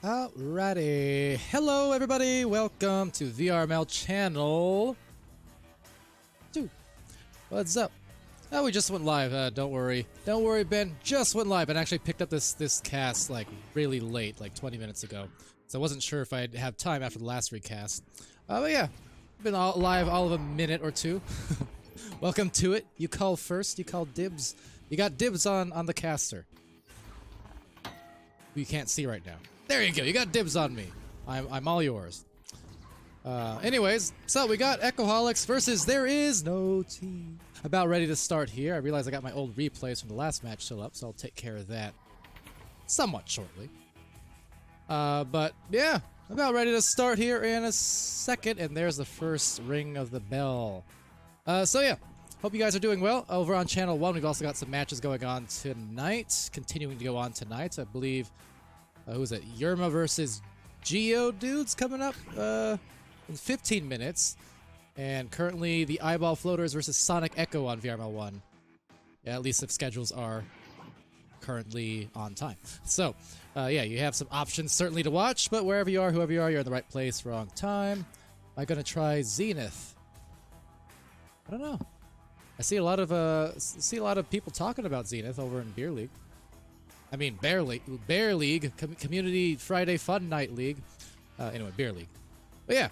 Alrighty, hello everybody, welcome to VRML channel 2. What's up? Oh, we just went live, don't worry, Ben, just went live and actually picked up this cast like really late, like 20 minutes ago, so I wasn't sure if I'd have time after the last recast. But yeah, been live all of a minute or two. Welcome to it. You call first, you call dibs. You got dibs on the caster. You can't see right now. There you go, you got dibs on me. I'm all yours. Anyways, so we got Echoholics versus There Is No Team. About ready to start here. I realize I got my old replays from the last match still up, so I'll take care of that somewhat shortly. But yeah, about ready to start here in a second, and there's the first ring of the bell. So yeah, hope you guys are doing well. Over on channel 1, we've also got some matches going on tonight, continuing to go on tonight. I believe, who's it? Yerma versus Geodudes coming up in 15 minutes. And currently the Eyeball Floaters versus Sonic Echo on VRML 1. Yeah, at least if schedules are currently on time. So, yeah, you have some options certainly to watch, but wherever you are, whoever you are, you're in the right place, wrong time. Am I gonna try Zenith? I don't know. I see a lot of people talking about Zenith over in Beer League. I mean, Bear League, Community Friday Fun Night League. Anyway, Beer League. But yeah,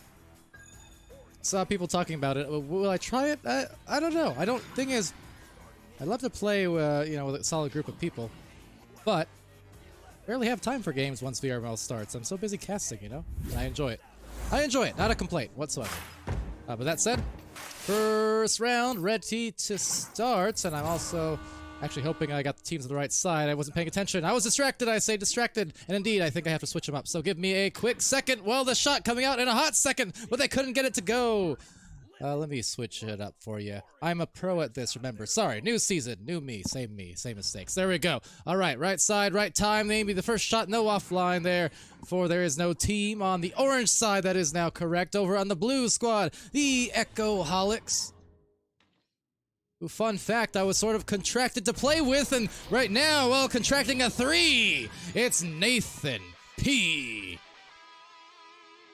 saw people talking about it. Will I try it? I don't know. Thing is, I'd love to play, you know, with a solid group of people, but barely have time for games once VRML starts. I'm so busy casting, you know, and I enjoy it. Not a complaint whatsoever. But that said, first round ready to start, and I'm also actually hoping I got the teams on the right side. I wasn't paying attention. I was distracted, I say distracted. And indeed, I think I have to switch them up. So give me a quick second. Well, the shot coming out in a hot second, but they couldn't get it to go. Let me switch it up for you. I'm a pro at this, remember. Sorry, new season, new me, same mistakes. There we go. All right, right side, right time. Maybe the first shot, no offline there, for There Is No Team. On the orange side, that is now correct. Over on the blue squad, the Echoholics. Fun fact, I was sort of contracted to play with, and right now, well, contracting a 3, it's Nathan P.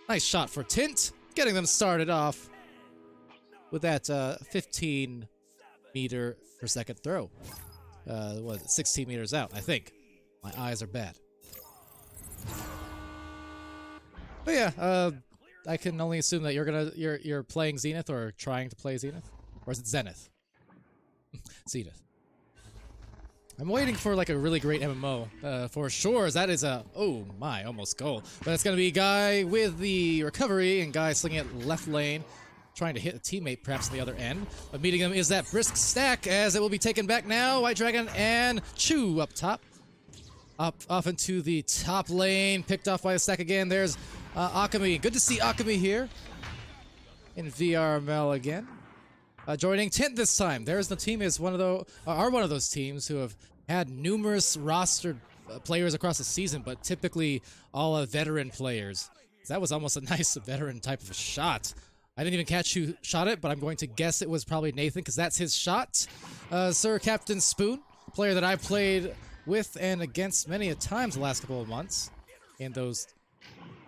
Nice shot for Tint, getting them started off with that 15 meter per second throw. What is it, 16 meters out, I think. My eyes are bad. But yeah, I can only assume that you're playing Zenith or trying to play Zenith, or is it Zenith? Zenith. I'm waiting for like a really great MMO for sure. That is a oh my almost goal, but it's gonna be Guy with the recovery and Guy slinging it left lane, trying to hit a teammate perhaps on the other end. But meeting him is that brisk stack as it will be taken back now. White Dragon and Chew up top, off into the top lane, picked off by a stack again. There's Akami. Good to see Akami here in VRML again. Joining Tint this time. There's the team is one of those teams who have had numerous rostered players across the season, but typically all veteran players. That was almost a nice veteran type of a shot. I didn't even catch who shot it, but I'm going to guess it was probably Nathan because that's his shot. Sir Captain Spoon, player that I've played with and against many a times the last couple of months in those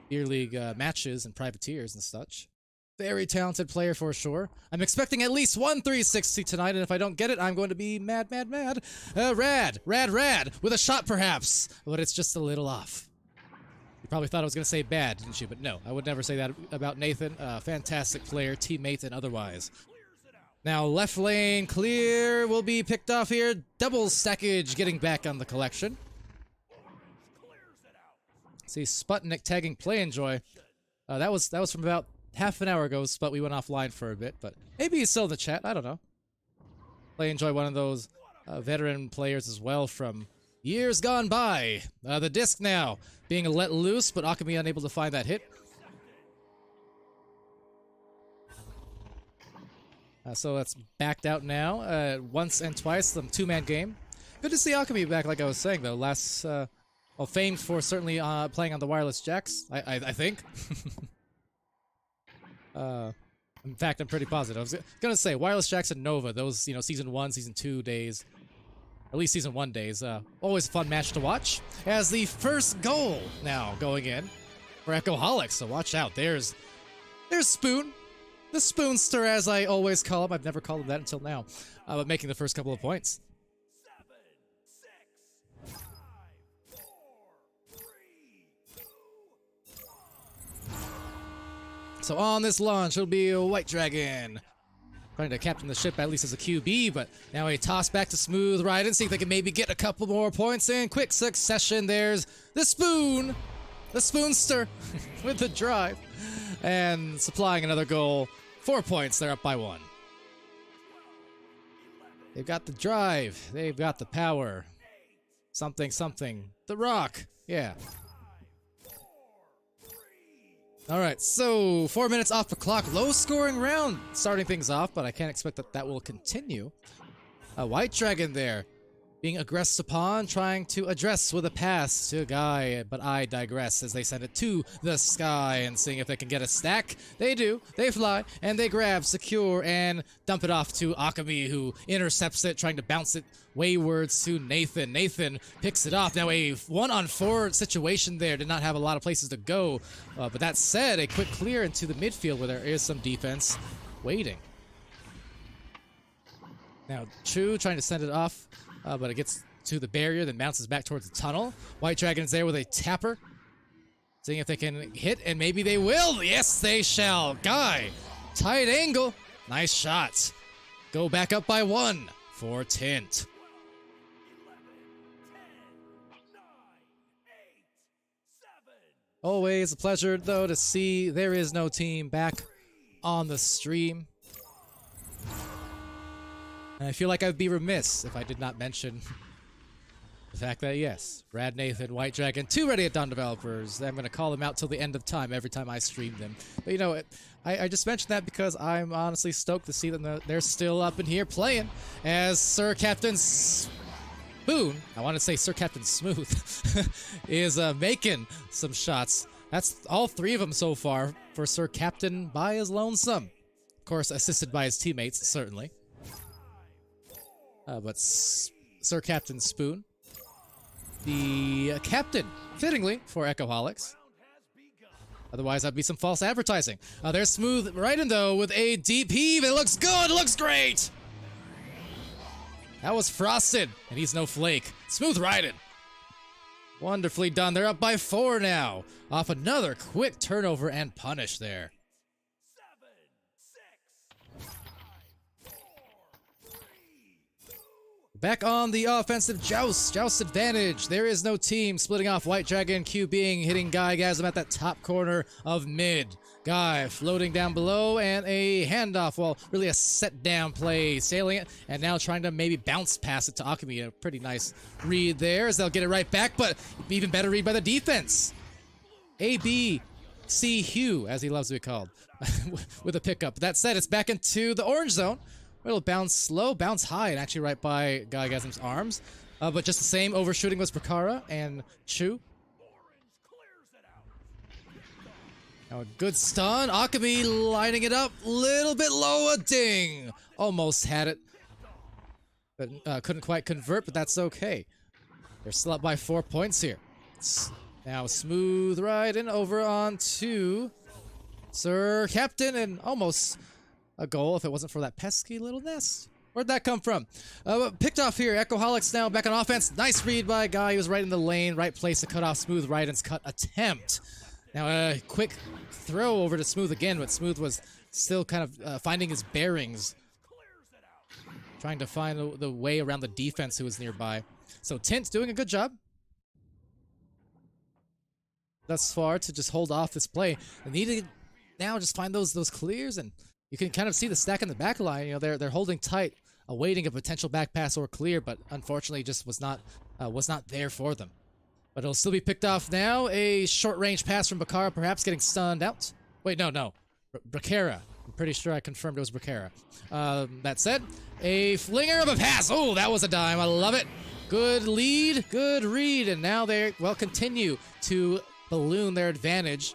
Beer League matches and privateers and such. Very talented player for sure. I'm expecting at least one 360 tonight, and if I don't get it, I'm going to be mad. Rad, with a shot perhaps, but it's just a little off. You probably thought I was going to say bad, didn't you? But no, I would never say that about Nathan. Fantastic player, teammate, and otherwise. Now, left lane clear will be picked off here. Double stackage getting back on the collection. See, Sputnik tagging Play Enjoy. That was from about half an hour ago, but we went offline for a bit, but maybe he's still in the chat, I don't know. Play Enjoy, one of those veteran players as well from years gone by. The disc now being let loose, but Akami unable to find that hit. So that's backed out now, once and twice, some two-man game. Good to see Akami back, like I was saying, though. Last, well, famed for certainly playing on the wireless jacks, I think. In fact, I'm pretty positive. I was gonna say Wireless Jacks and Nova, those, you know, season 1, season 2 days. At least Season 1 days. Always a fun match to watch. As the first goal now going in for Echoholics. So watch out. There's Spoon. The Spoonster, as I always call him. I've never called him that until now. But making the first couple of points. 7, 6, 5, 4, 3, 2, 1. So on this launch, it'll be a White Dragon. Trying to captain the ship at least as a QB, but now a toss back to Smooth Ride and see if they can maybe get a couple more points in quick succession. There's the Spoon, the Spoonster with the drive, and supplying another goal. 4 points, they're up by 1. They've got the drive, they've got the power. Something, something. The Rock, yeah. Alright, so 4 minutes off the clock. Low scoring round starting things off, but I can't expect that that will continue. A White Dragon there being aggressed upon, trying to address with a pass to a guy, but I digress as they send it to the sky and seeing if they can get a stack. They do. They fly, and they grab, secure, and dump it off to Akami, who intercepts it, trying to bounce it waywards to Nathan. Nathan picks it off. Now a 1-on-4 situation there. Did not have a lot of places to go, but that said, a quick clear into the midfield where there is some defense waiting. Now Chu trying to send it off, but it gets to the barrier, then bounces back towards the tunnel. White Dragon's there with a tapper, seeing if they can hit, and maybe they will. Yes, they shall. Guy, tight angle. Nice shot. Go back up by 1 for Tint. 11, 10, 9, 8, 7. Always a pleasure, though, to see there is no team back on the stream. And I feel like I'd be remiss if I did not mention the fact that, yes, Rad Nathan, White Dragon, 2 Ready at Dawn developers. I'm going to call them out till the end of time every time I stream them. But, you know, I just mentioned that because I'm honestly stoked to see them. They're still up in here playing as Sir Captain Spoon, I want to say Sir Captain Smooth, is making some shots. That's all 3 of them so far for Sir Captain by his lonesome. Of course, assisted by his teammates, certainly. But Sir Captain Spoon, the captain, fittingly, for Echoholics. Otherwise, that'd be some false advertising. There's Smooth right in, though, with a deep heave. It looks good. It looks great. That was frosted, and he's no flake. Smooth riding. Wonderfully done. They're up by 4 now. Off another quick turnover and punish there. 7, 6, 5, 4, 3, 2. Back on the offensive joust advantage. There is no team splitting off. White Dragon QBing, hitting Guy Gasm at that top corner of mid. Guy floating down below and a handoff. Well, really a set down play, sailing it, and now trying to maybe bounce pass it to Akami. A pretty nice read there as they'll get it right back, but even better read by the defense. ABC Hugh, as he loves to be called, with a pickup. That said, it's back into the orange zone. It'll bounce slow, bounce high, and actually right by Guygasm's arms. But just the same, overshooting was Prakara and Chu. Now a good stun. Akami lining it up. Little bit low, a ding. Almost had it. But couldn't quite convert, but that's okay. They're still up by 4 points here. Now Smooth riding over onto Sir Captain, and almost a goal if it wasn't for that pesky little nest. Where'd that come from? Picked off here. Echoholics now back on offense. Nice read by a guy. He was right in the lane, right place to cut off Smooth Riden's cut attempt. Now a quick throw over to Smooth again, but Smooth was still kind of finding his bearings, trying to find the way around the defense who was nearby. So Tint's doing a good job thus far to just hold off this play. They need to now just find those clears, and you can kind of see the stack in the back line. You know, they're holding tight, awaiting a potential back pass or clear, but unfortunately just was not there for them. But it'll still be picked off now. A short-range pass from Bakara, perhaps getting stunned out. Wait, no. Bakara. I'm pretty sure I confirmed it was Bakara. That said, a flinger of a pass. Oh, that was a dime. I love it. Good lead, good read, and now they continue to balloon their advantage.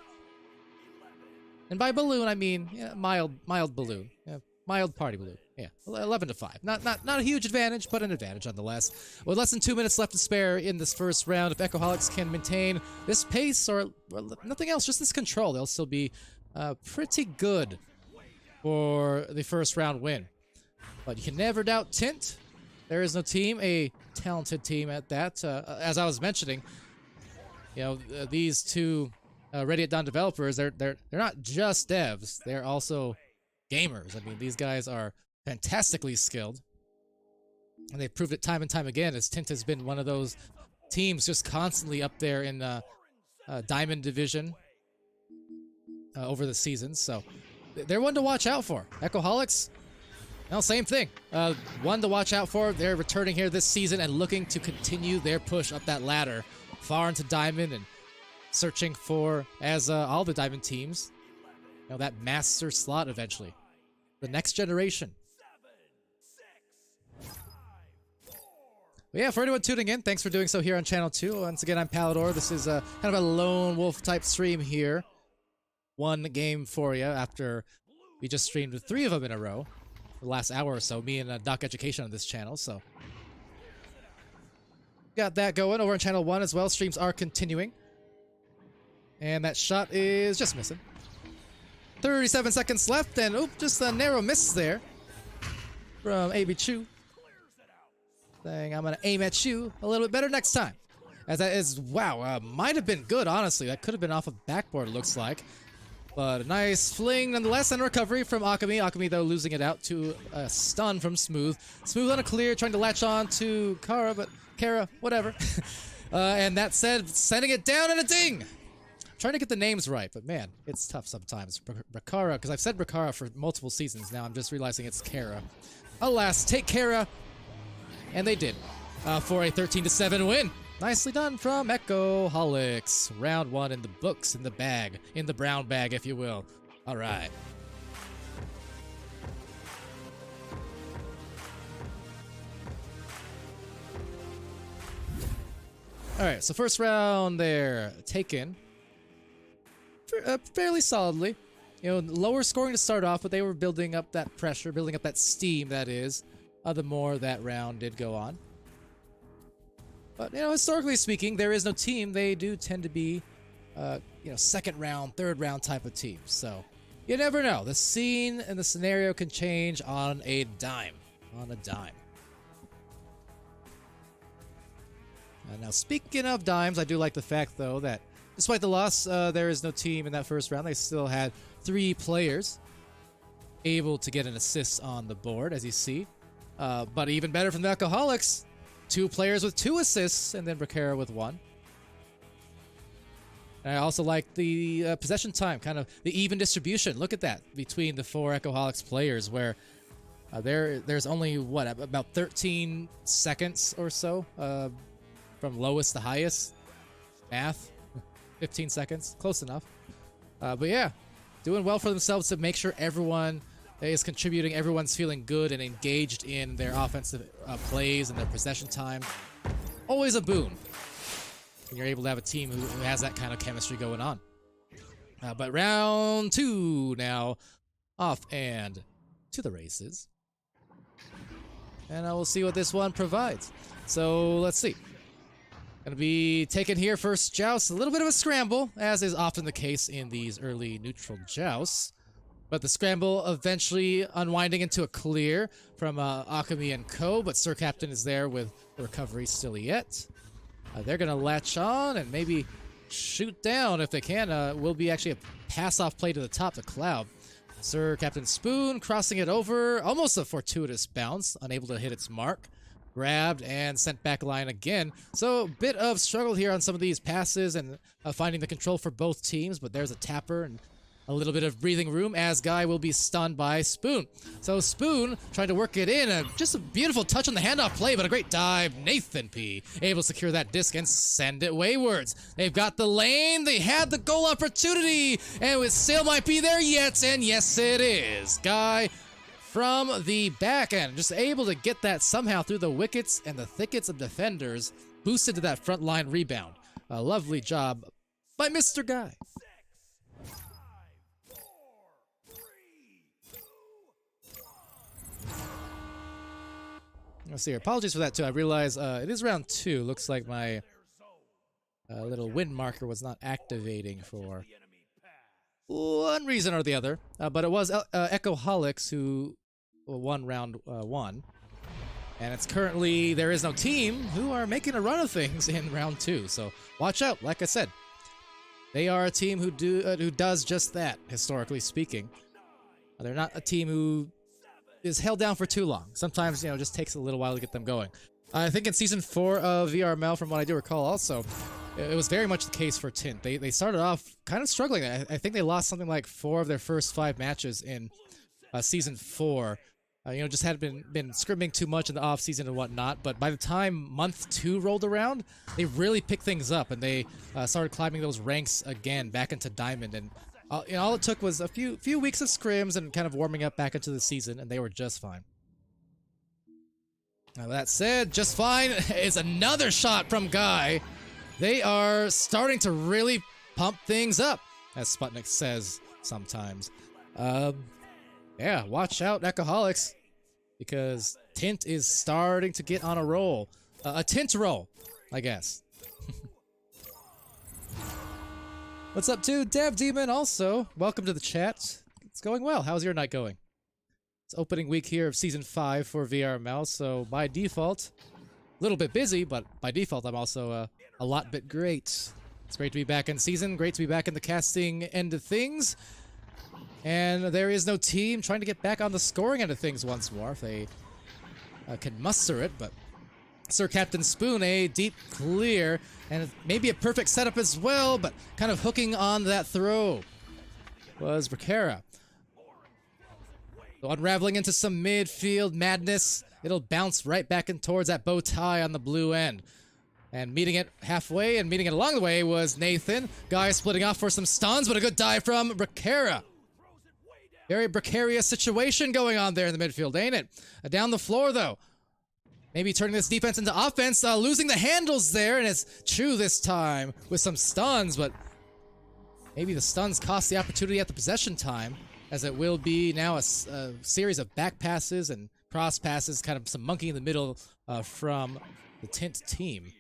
And by balloon, I mean mild balloon. Yeah, mild party balloon. Yeah, 11 to 5. Not a huge advantage, but an advantage nonetheless. With less than 2 minutes left to spare in this first round, if Echoholics can maintain this pace or nothing else, just this control, they'll still be pretty good for the first round win. But you can never doubt Tint. There is no team, a talented team at that. As I was mentioning, you know, these two Ready at Dawn developers, they're not just devs, they're also gamers. I mean, these guys are fantastically skilled, and they've proved it time and time again, as Tint has been one of those teams just constantly up there in Diamond Division over the seasons. So they're one to watch out for. Echoholics, no, same thing. One to watch out for. They're returning here this season and looking to continue their push up that ladder far into Diamond and searching for, as all the Diamond teams, you know, that master slot eventually. The next generation. But yeah, for anyone tuning in, thanks for doing so here on Channel 2. Once again, I'm Palidore. This is kind of a lone wolf type stream here. One game for you after we just streamed 3 of them in a row for the last hour or so, me and Doc Education on this channel, so. Got that going over on Channel 1 as well. Streams are continuing. And that shot is just missing. 37 seconds left, and oop, just a narrow miss there from AB Chu. Saying, I'm going to aim at you a little bit better next time. As that is, wow, might have been good, honestly. That could have been off of backboard, looks like. But a nice fling, nonetheless, and recovery from Akami. Akami, though, losing it out to a stun from Smooth. Smooth on a clear, trying to latch on to Kara, whatever. And that said, sending it down and a ding! Trying to get the names right, but man, it's tough sometimes. Rakara, because I've said Rakara for multiple seasons now, I'm just realizing it's Kara. Alas, take Kara! And they did, for a 13-7 win. Nicely done from Echoholics. Round 1 in the books, in the bag, in the brown bag, if you will. All right. All right, so first round there, taken fairly solidly. You know, lower scoring to start off, but they were building up that pressure, building up that steam, that is. The more that round did go on. But, you know, historically speaking, there is no team. They do tend to be, you know, second round, third round type of teams. So, you never know. The scene and the scenario can change on a dime. On a dime. Now, speaking of dimes, I do like the fact, though, that despite the loss, there is no team in that first round. They still had 3 players able to get an assist on the board, as you see. But even better from the Echoholics, 2 players with 2 assists, and then Brakara with 1. And I also like the possession time, kind of the even distribution. Look at that between the 4 Echoholics players, where there's only, what, about 13 seconds or so from lowest to highest. Math, 15 seconds, close enough. But yeah, doing well for themselves to make sure everyone is contributing, everyone's feeling good and engaged in their offensive plays and their possession time. Always a boon when you're able to have a team who has that kind of chemistry going on. But round 2 now, off and to the races. And I will see what this one provides. So let's see. Gonna be taken here first joust. A little bit of a scramble, as is often the case in these early neutral jousts. But the scramble eventually unwinding into a clear from Akami and Co. But Sir Captain is there with the recovery still yet. They're going to latch on and maybe shoot down if they can. Will be actually a pass-off play to the top to Cloud. Sir Captain Spoon crossing it over. Almost a fortuitous bounce. Unable to hit its mark. Grabbed and sent back line again. So a bit of struggle here on some of these passes and finding the control for both teams. But there's a tapper and a little bit of breathing room as Guy will be stunned by Spoon. So Spoon trying to work it in. Just a beautiful touch on the handoff play, but a great dive. Nathan P. able to secure that disc and send it waywards. They've got the lane. They had the goal opportunity. And it still might be there yet. And yes, it is. Guy from the back end, just able to get that somehow through the wickets and the thickets of defenders, boosted to that front line rebound. A lovely job by Mr. Guy. Let's see here. Apologies for that too. I realize it is round 2. Looks like my little win marker was not activating for one reason or the other. But it was Echoholics who won round 1. And it's currently There Is No Team who are making a run of things in round 2. So watch out, like I said. They are a team who does just that, historically speaking. They're not a team who is held down for too long. Sometimes, it just takes a little while to get them going. I think in Season 4 of VRML, from what I do recall also, it was very much the case for Tint. They started off kind of struggling. I think they lost something like 4 of their first 5 matches in Season 4. Just had been scrimming too much in the off-season and whatnot, but by the time month 2 rolled around, they really picked things up, and they started climbing those ranks again, back into Diamond, and all it took was a few weeks of scrims and kind of warming up back into the season, and they were just fine. Now that said, just fine is another shot from Guy. They are starting to really pump things up, as Sputnik says sometimes. Yeah, watch out, Echoholics, because Tint is starting to get on a roll. A Tint roll, I guess. What's up, too? Dev Demon, also. Welcome to the chat. It's going well. How's your night going? It's opening week here of Season 5 for VRML, so by default, a little bit busy, but by default, I'm also a lot bit great. It's great to be back in season. Great to be back in the casting end of things. And There Is No Team trying to get back on the scoring end of things once more, if they can muster it, but Sir Captain Spoon, a deep clear, and maybe a perfect setup as well, but kind of hooking on that throw was Bracara. So unraveling into some midfield madness, it'll bounce right back in towards that bow tie on the blue end. And meeting it halfway and meeting it along the way was Nathan. Guy splitting off for some stuns, but a good dive from Bracara. Very precarious situation going on there in the midfield, ain't it? Down the floor, though. Maybe turning this defense into offense, losing the handles there, and it's Chu this time with some stuns, but maybe the stuns cost the opportunity at the possession time, as it will be now a series of back passes and cross passes, kind of some monkey in the middle from the Tint team.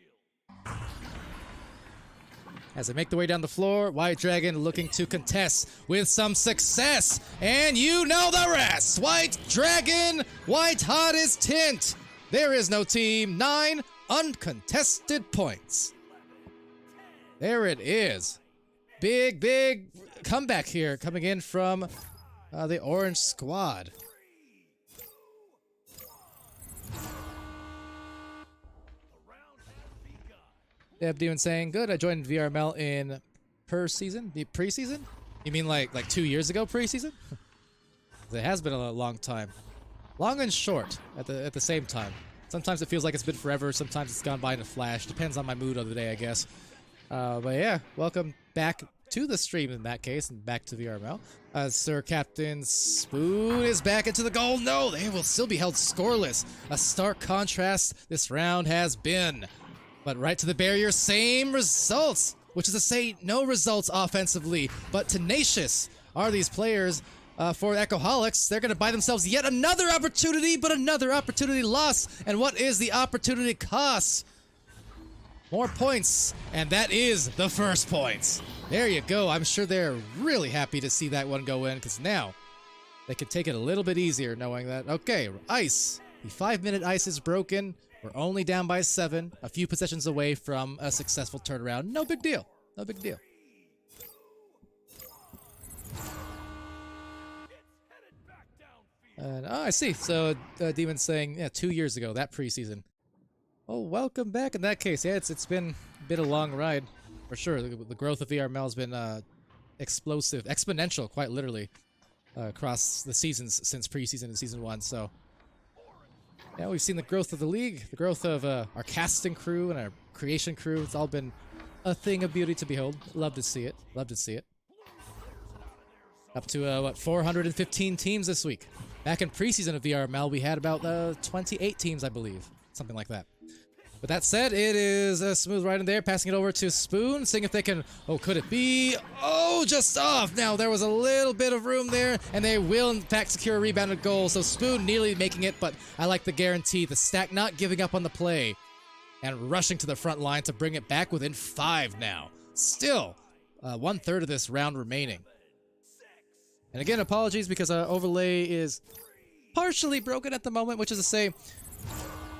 As they make their way down the floor, White Dragon looking to contest with some success. And you know the rest. White Dragon, white hot as Tint. There Is No Team, 9 uncontested points. There it is. Big comeback here coming in from the Orange Squad. Dev Demon saying, good, I joined VRML in preseason? You mean like 2 years ago preseason? It has been a long time. Long and short at the same time. Sometimes it feels like it's been forever, sometimes it's gone by in a flash. Depends on my mood of the day, I guess. But yeah, welcome back to the stream in that case, and back to VRML. Sir Captain Spoon is back into the goal. No, they will still be held scoreless. A stark contrast this round has been. But right to the barrier, same results, which is to say no results offensively, but tenacious are these players for Echoholics. They're going to buy themselves yet another opportunity, but another opportunity lost. And what is the opportunity cost? More points, and that is the first points. There you go. I'm sure they're really happy to see that one go in, because now they can take it a little bit easier knowing that, okay, ice. The 5-minute ice is broken. We're only down by 7, a few possessions away from a successful turnaround. No big deal. No big deal. And I see. So Demon's saying, yeah, 2 years ago, that preseason. Oh, welcome back. In that case, yeah, it's been a long ride for sure. The growth of VRML has been explosive, exponential, quite literally, across the seasons since preseason and season 1. So. Yeah, we've seen the growth of the league, the growth of our casting crew and our creation crew. It's all been a thing of beauty to behold. Love to see it. Love to see it. Up to, 415 teams this week. Back in preseason of VRML, we had about 28 teams, I believe. Something like that. With that said, it is a smooth right in there, passing it over to Spoon, seeing if they can, oh, could it be? Oh, just off. Now, there was a little bit of room there, and they will, in fact, secure a rebounded goal. So Spoon nearly making it, but I like the guarantee. The Stack not giving up on the play and rushing to the front line to bring it back within 5 now. Still, 1/3 of this round remaining. And again, apologies because overlay is partially broken at the moment, which is to say,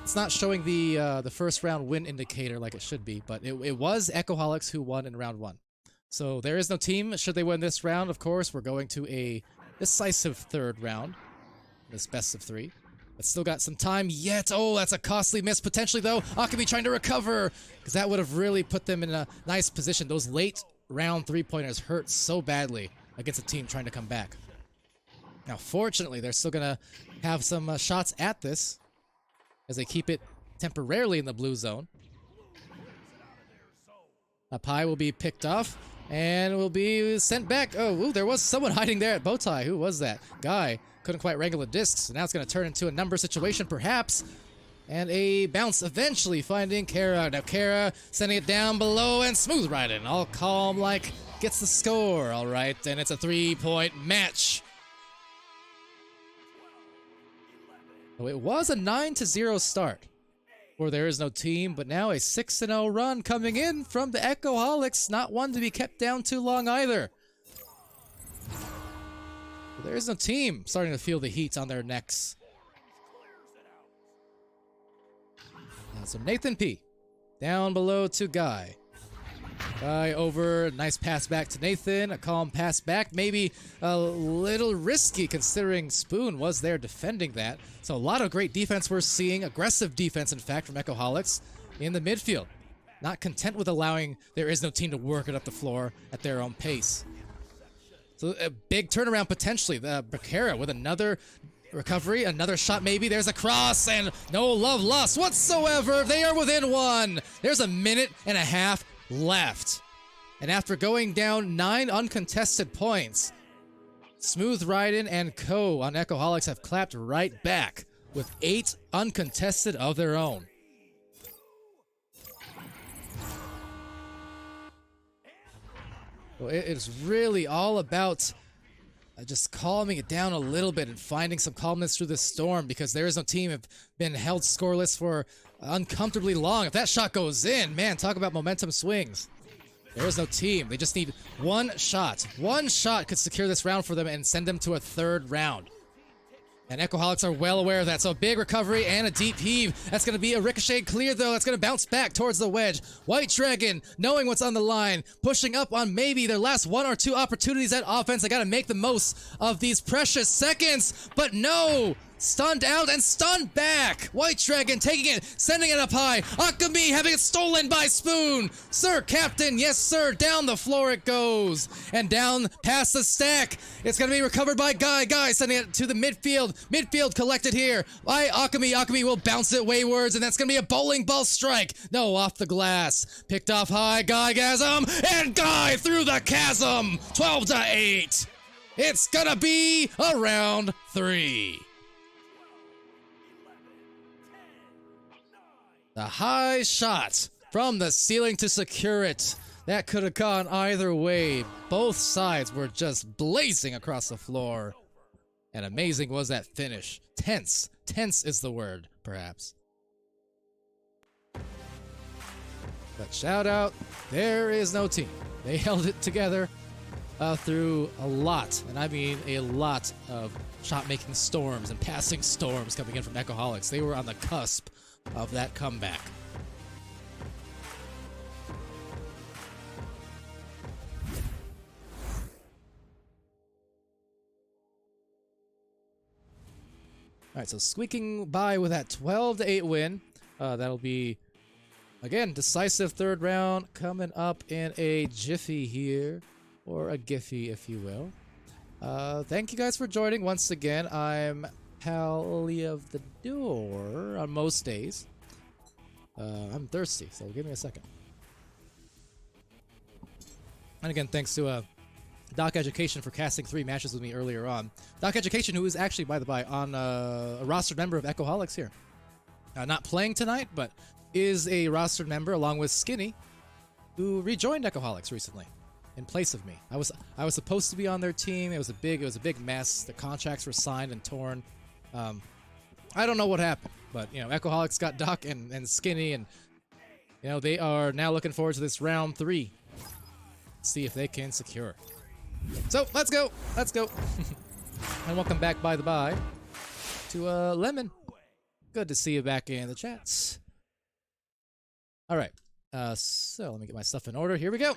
it's not showing the first round win indicator like it should be, but it was Echoholics who won in round 1. So there is no team. Should they win this round, of course, we're going to a decisive 3rd round. This best of 3. But still got some time yet. Oh, that's a costly miss potentially, though. Akami trying to recover, because that would have really put them in a nice position. Those late round 3-pointers hurt so badly against a team trying to come back. Now, fortunately, they're still going to have some shots at this, as they keep it temporarily in the blue zone. A pie will be picked off and will be sent back. Oh, ooh, there was someone hiding there at Bowtie. Who was that? Guy couldn't quite wrangle the discs, so now it's going to turn into a number situation perhaps. And a bounce eventually finding Kara. Now Kara sending it down below and smooth riding. All calm like gets the score. All right, and it's a 3-point match. So it was a 9-0 start for There Is No Team, but now a 6-0 run coming in from the Echoholics. Not one to be kept down too long either. There Is No Team starting to feel the heat on their necks. So Nathan P. down below to Guy. Guy over, nice pass back to Nathan, a calm pass back, maybe a little risky considering Spoon was there defending that. So a lot of great defense we're seeing, aggressive defense in fact from Echoholics in the midfield. Not content with allowing There Is No Team to work it up the floor at their own pace. So a big turnaround potentially. The Bakara with another recovery, another shot maybe. There's a cross and no love lost whatsoever. They are within 1. There's a 1.5 minutes left. And after going down 9 uncontested points, Smooth Riding and Co. on Echoholics have clapped right back with 8 uncontested of their own. Well, it is really all about just calming it down a little bit and finding some calmness through this storm, because There Is No Team have been held scoreless for uncomfortably long. If that shot goes in, man, talk about momentum swings. There Is No Team. They just need 1 shot. 1 shot could secure this round for them and send them to a 3rd round. And Echoholics are well aware of that. So a big recovery and a deep heave. That's going to be a ricochet clear, though. That's going to bounce back towards the wedge. White Dragon, knowing what's on the line, pushing up on maybe their last 1 or 2 opportunities at offense. They got to make the most of these precious seconds. But no! Stunned out and stunned back. White Dragon taking it, sending it up high. Akami having it stolen by Spoon. Sir Captain, yes sir, down the floor it goes. And down past the stack. It's going to be recovered by Guy. Guy sending it to the midfield. Midfield collected here by Akami. Akami will bounce it waywards, and that's going to be a bowling ball strike. No, off the glass. Picked off high. Guy-gasm. And Guy through the chasm. 12-8. It's going to be a round 3. The high shot from the ceiling to secure it. That could have gone either way. Both sides were just blazing across the floor. And amazing was that finish. Tense. Tense is the word, perhaps. But shout out, There Is No Team. They held it together through a lot, and I mean a lot of shot-making storms and passing storms coming in from Echoholics. They were on the cusp of that comeback. Alright, so squeaking by with that 12-8 win. That'll be, again, decisive 3rd round coming up in a jiffy here, or a giffy if you will. Thank you guys for joining once again. I'm Pally of the Door on most days. I'm thirsty, so give me a second. And again, thanks to Doc Education for casting 3 matches with me earlier on. Doc Education, who is actually, by the by, on a rostered member of Echoholics here. Not playing tonight, but is a rostered member along with Skinny, who rejoined Echoholics recently in place of me. I was supposed to be on their team. It was a big mess. The contracts were signed and torn. I don't know what happened, but you know, Echoholics got Doc and Skinny, and you know, they are now looking forward to this round 3. See if they can secure. So let's go. And welcome back, by the by, to Lemon. Good to see you back in the chats. All right. So let me get my stuff in order. Here we go.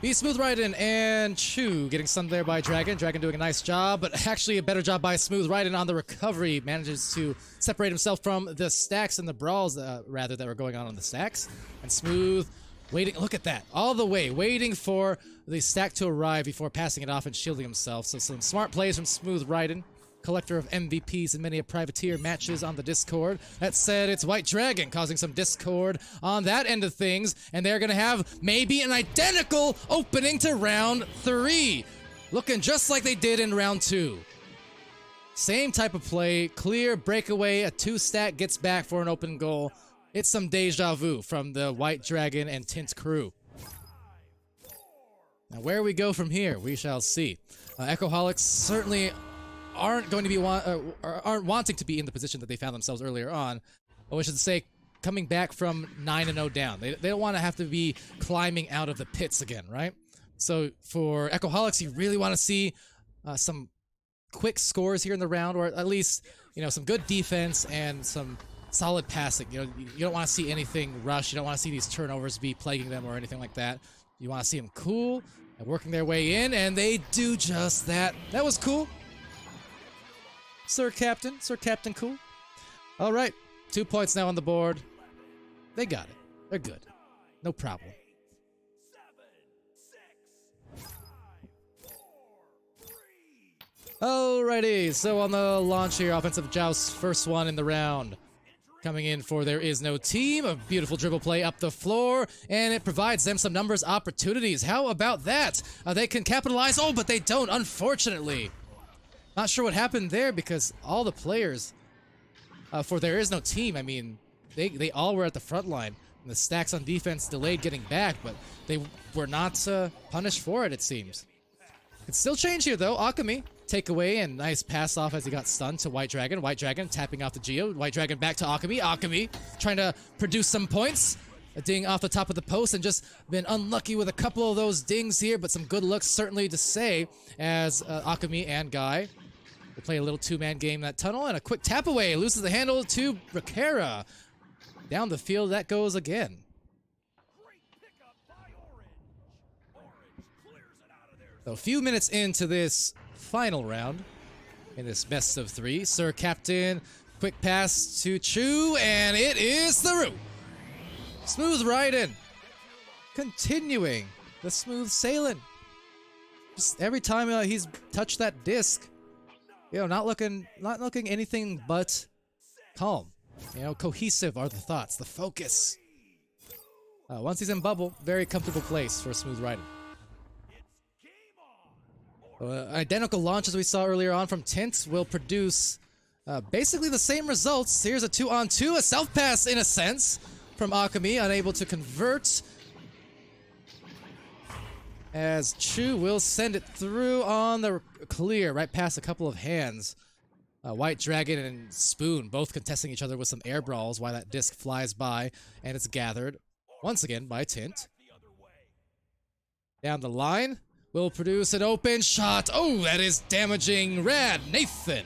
Be Smooth Raiden and Chu getting stunned there by Dragon. Dragon doing a nice job, but actually a better job by Smooth Raiden on the recovery. Manages to separate himself from the stacks and the brawls, rather, that were going on the stacks. And Smooth waiting. Look at that. All the way. Waiting for the stack to arrive before passing it off and shielding himself. So some smart plays from Smooth Raiden. Collector of MVPs in many a privateer matches on the Discord. That said, it's White Dragon causing some discord on that end of things, and they're gonna have maybe an identical opening to round 3, looking just like they did in round 2. Same type of play, clear breakaway, a 2-stack gets back for an open goal. It's some deja vu from the White Dragon and Tint crew. Now where we go from here, we shall see. Echoholics certainly aren't going to be aren't wanting to be in the position that they found themselves earlier on, or we should say, coming back from 9-0 down. They don't want to have to be climbing out of the pits again, right? So for Echoholics, you really want to see some quick scores here in the round, or at least, you know, some good defense and some solid passing. You know, you don't want to see anything rush. You don't want to see these turnovers be plaguing them or anything like that. You want to see them cool and working their way in, and they do just that. That was cool. Sir Captain Cool. All right, 2 points now on the board. They got it. They're good. No problem. 7, 6, 5, 4, 3. Alrighty, so on the launch here, offensive joust, first one in the round. Coming in for There Is No Team, a beautiful dribble play up the floor, and it provides them some numbers opportunities. How about that? They can capitalize, but they don't, unfortunately. Not sure what happened there, because all the players for There Is No Team, I mean, they all were at the front line. And the stacks on defense delayed getting back, but they were not punished for it, it seems. Could still change here, though. Akami, takeaway and nice pass off as he got stunned to White Dragon. White Dragon tapping off the Geo. White Dragon back to Akami. Akami trying to produce some points. A ding off the top of the post, and just been unlucky with a couple of those dings here, but some good looks certainly to say as Akami and Guy will play a little 2-man game in that tunnel, and a quick tap away. Loses the handle to Rakera. Down the field that goes again. Great pickup by Orange. Orange clears it out of there. So a few minutes into this final round, in this best of 3, Sir Captain, quick pass to Chu, and it is through. Smooth Raiden, continuing the smooth sailing. Just every time he's touched that disc, you know, not looking anything but calm. You know, cohesive are the thoughts, the focus. Once he's in bubble, very comfortable place for Smooth Raiden. Identical launches we saw earlier on from Tint will produce basically the same results. Here's a 2-on-2, a self-pass in a sense from Akami, unable to convert. As Chu will send it through on the clear, right past a couple of hands. White Dragon and Spoon both contesting each other with some air brawls while that disc flies by, and it's gathered once again by Tint. Down the line will produce an open shot. Oh, that is damaging. Rad Nathan.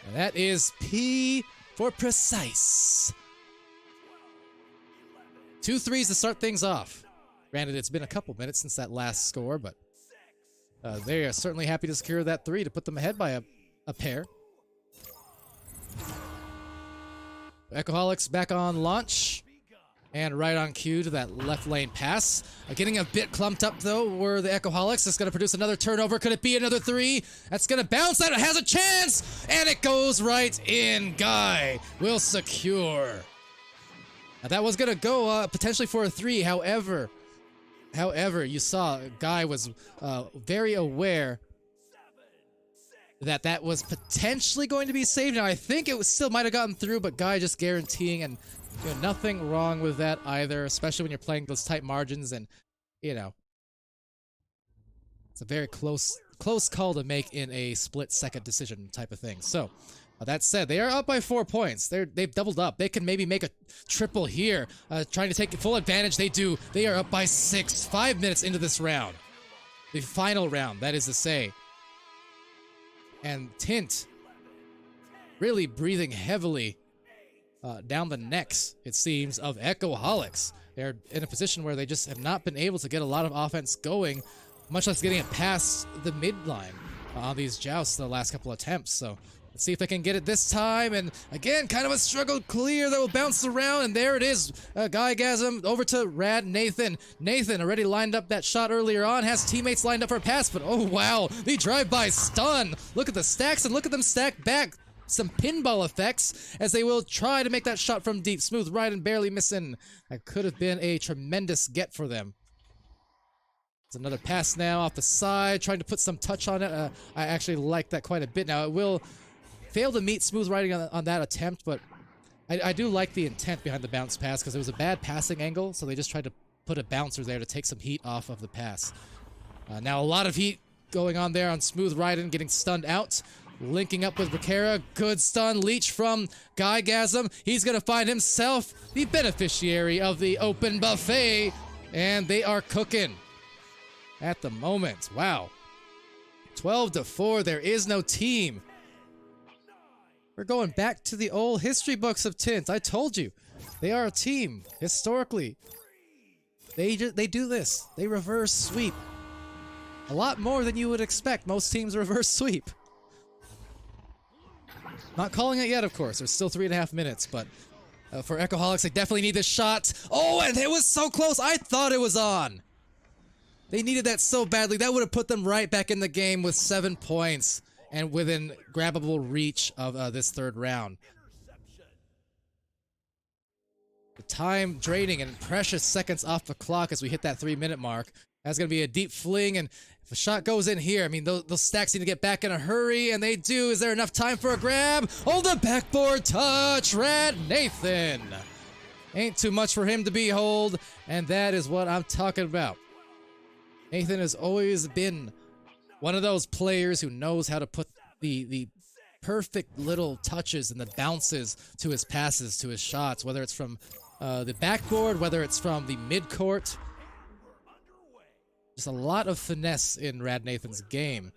And that is P for precise. 2 threes to start things off. Granted, it's been a couple minutes since that last score, but they are certainly happy to secure that 3 to put them ahead by a pair. Echoholics back on launch. And right on cue to that left lane pass. Getting a bit clumped up, though, were the Echoholics. It's going to produce another turnover. Could it be another 3? That's going to bounce. That has a chance! And it goes right in. Guy will secure. Now, that was going to go potentially for a 3. However, you saw Guy was very aware that was potentially going to be saved. Now I think it was still might have gotten through, but Guy just guaranteeing, and you know, nothing wrong with that either, especially when you're playing those tight margins, and you know, it's a very close call to make in a split-second decision type of thing. So that said, they are up by 4 points. They've doubled up. They can maybe make a triple here, trying to take full advantage. They do. They are up by 6, 5 minutes into this round, the final round, that is to say. And Tint really breathing heavily down the necks, it seems, of Echoholics. They're in a position where they just have not been able to get a lot of offense going, much less getting it past the midline on these jousts the last couple attempts. So let's see if they can get it this time. And again, kind of a struggle clear that will bounce around. And there it is. Guygasm over to Rad Nathan. Nathan already lined up that shot earlier on. Has teammates lined up for a pass. But oh wow, the drive-by stun. Look at the stacks and look at them stack back. Some pinball effects as they will try to make that shot from deep. Smooth right and barely missing. That could have been a tremendous get for them. There's another pass now off the side, trying to put some touch on it. I actually like that quite a bit. Now it will fail to meet smooth riding on that attempt, but I do like the intent behind the bounce pass because it was a bad passing angle, so they just tried to put a bouncer there to take some heat off of the pass. Now a lot of heat going on there on smooth riding, getting stunned out. Linking up with Bracara, good stun, leech from Guygasm. He's gonna find himself the beneficiary of the open buffet, and they are cooking at the moment. Wow. 12-4, there is no team. We're going back to the old history books of Tint. I told you, they are a team, historically. They do this. They reverse sweep. A lot more than you would expect. Most teams reverse sweep. Not calling it yet, of course. There's still 3.5 minutes, but for Echoholics, they definitely need this shot. Oh, and it was so close. I thought it was on. They needed that so badly. That would have put them right back in the game with 7 points and within grabbable reach of this third round. The time draining and precious seconds off the clock as we hit that 3-minute mark. That's going to be a deep fling, and if a shot goes in here, I mean, those stacks need to get back in a hurry, and they do. Is there enough time for a grab? Oh, the backboard touch! Rad Nathan! Ain't too much for him to behold, and that is what I'm talking about. Nathan has always been one of those players who knows how to put the perfect little touches and the bounces to his passes, to his shots, whether it's from the backboard, whether it's from the midcourt. Just a lot of finesse in Rad Nathan's game.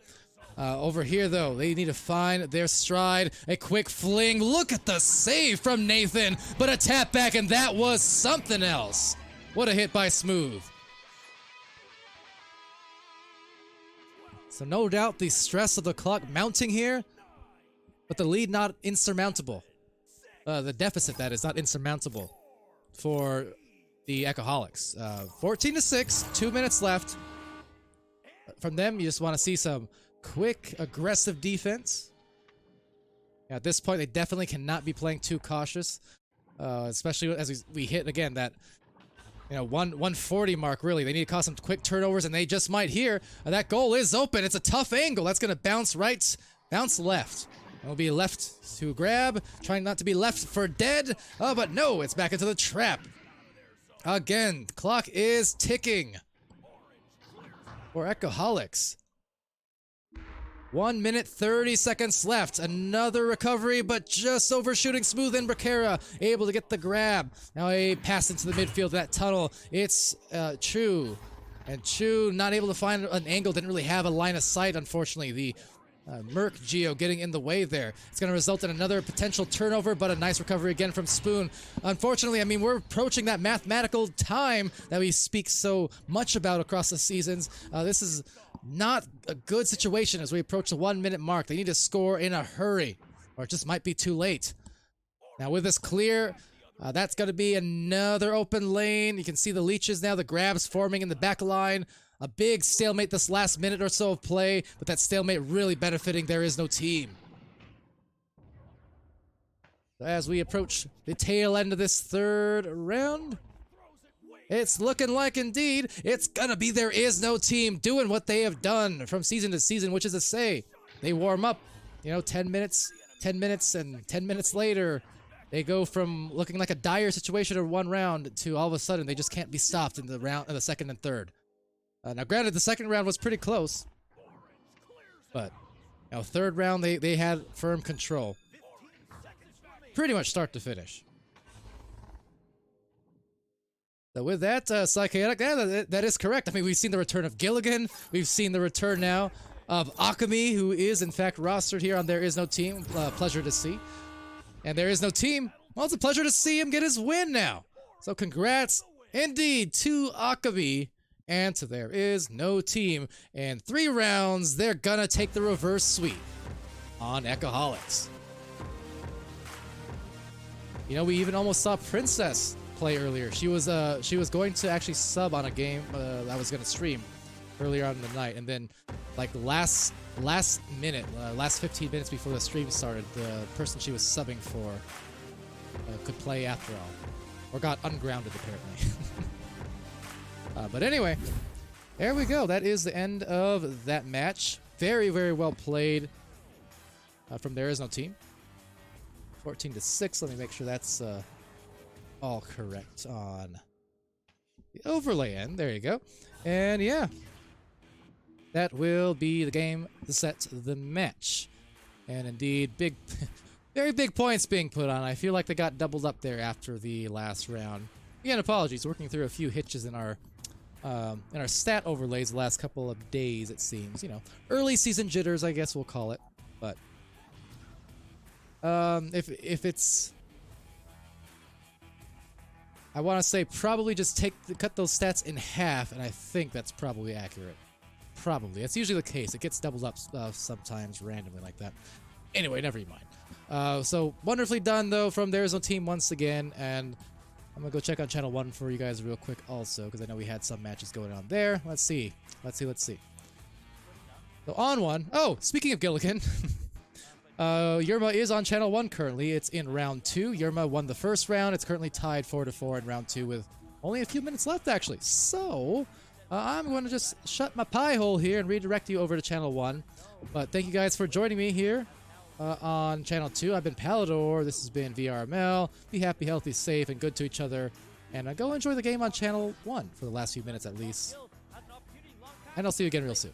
Over here, though, they need to find their stride. A quick fling. Look at the save from Nathan, but a tap back, and that was something else. What a hit by Smooth. So no doubt the stress of the clock mounting here, but the lead not insurmountable. The deficit, that is, not insurmountable for the Echoholics. 14-6, 2 minutes left. From them, you just want to see some quick, aggressive defense. At this point, they definitely cannot be playing too cautious, especially as we hit, again, that 140 mark, really. They need to cause some quick turnovers, and they just might here. That goal is open. It's a tough angle. That's going to bounce right, bounce left. It'll be left to grab, trying not to be left for dead. Oh, but no, it's back into the trap. Again, the clock is ticking for Echoholics. 1 minute 30 seconds left. Another recovery, but just overshooting Smooth and Bracara, able to get the grab. Now a pass into the midfield, that tunnel. It's Chu. And Chu not able to find an angle, didn't really have a line of sight, unfortunately. The Merc Geo getting in the way there. It's going to result in another potential turnover, but a nice recovery again from Spoon. Unfortunately, I mean, we're approaching that mathematical time that we speak so much about across the seasons. This is not a good situation as we approach the 1 minute mark. They need to score in a hurry, or it just might be too late. Now with this clear, that's going to be another open lane. You can see the leeches now, the grabs forming in the back line. A big stalemate this last minute or so of play, but that stalemate really benefiting there is no team. As we approach the tail end of this third round, it's looking like indeed it's gonna be there is no team doing what they have done from season to season, which is to say, they warm up, 10 minutes, and 10 minutes later, they go from looking like a dire situation in one round to all of a sudden they just can't be stopped in the second and third. Now, granted, the second round was pretty close, but third round they had firm control, pretty much start to finish. So with that, Psychotic, yeah, that is correct. I mean, we've seen the return of Gilligan. We've seen the return now of Akami, who is, in fact, rostered here on There Is No Team. Pleasure to see. And There Is No Team. Well, it's a pleasure to see him get his win now. So congrats, indeed, to Akami and to There Is No Team. In 3 rounds, they're gonna take the reverse sweep on Echoholics. We even almost saw Princess play earlier. She was going to actually sub on a game that I was going to stream earlier on in the night, and then like last minute, last 15 minutes before the stream started, the person she was subbing for could play after all, or got ungrounded apparently. But anyway, there we go. That is the end of that match. Very, very well played from There Is No Team. 14-6. Let me make sure that's all correct on the overlay end. There you go. And yeah, that will be the game, the set, the match. And indeed, very big points being put on. I feel like they got doubled up there after the last round. Again, apologies. Working through a few hitches in our stat overlays the last couple of days, it seems. Early season jitters, I guess we'll call it. But if it's, I want to say probably just cut those stats in half, and I think that's probably accurate. Probably. That's usually the case. It gets doubled up sometimes randomly like that. Anyway, never mind. So wonderfully done though from There Is No Team once again, and I'm gonna go check on channel 1 for you guys real quick also, because I know we had some matches going on there. Let's see. So on one. Oh, speaking of Gilligan. Yerma is on channel 1 currently. It's in round 2. Yerma won the first round. It's currently tied 4-4 in round 2 with only a few minutes left, actually. So, I'm going to just shut my pie hole here and redirect you over to channel 1. But thank you guys for joining me here on channel 2. I've been Palidore. This has been VRML. Be happy, healthy, safe, and good to each other. And go enjoy the game on channel 1 for the last few minutes at least. And I'll see you again real soon.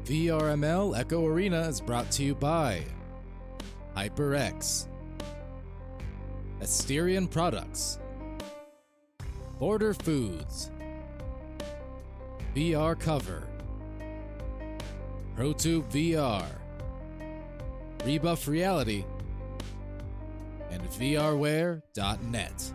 VRML Echo Arena is brought to you by HyperX, Asterion Products, Border Foods, VR Cover, ProTube VR, Rebuff Reality, and VRware.net.